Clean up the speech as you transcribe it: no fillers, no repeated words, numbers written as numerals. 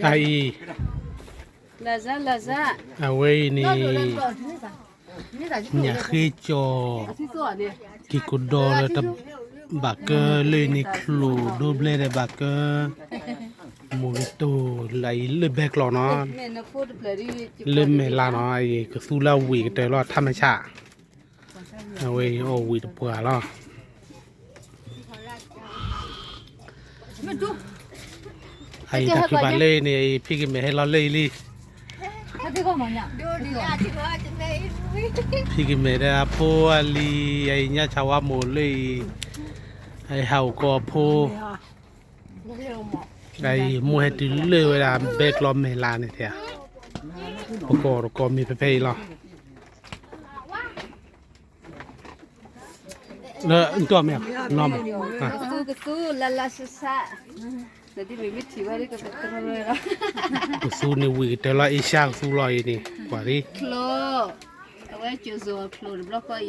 ไอลาซาลาซาเอาไว้นี่เนี่ยคือจอ ที่ตัวเนี่ย กิกุดอเลยตับบักเกอร์เลยนี่คลูดูเบลเดบักเกอร์มูริโตไหลเลยแบกหลอเนาะ แม่นักพูดเพลรี่ เริ่มเมลาเนาะไอ้ก็สู้เล่าวีก็เตอรอดธรรมชาติเอาไว้โอ้วีตะปัวเนาะไอ้ตะคือบ้านเล่นี่พี่กินไม่ให้เราเล่ลี่พี่กินไม่ได้พัวลีไอ้เนี่ยชาวโมเลยไอ้เฮาก็พูไอ้มูเฮติเลยเวลาเบกลอมเมลาเนี่ยเถอะปกติก็มีเปย์หรอแล้วตัวแม่น้องอ่ะ กูลาลาซาซาแต่ที่ไม่มีที่ว่านี่ก็เป็นตัวเลยละ กูสู้ในวีแต่ละอีช่างสู้ลอยนี่กว่าดิ คลอเอาไว้เจอโซ่คลอบล็อกก็อี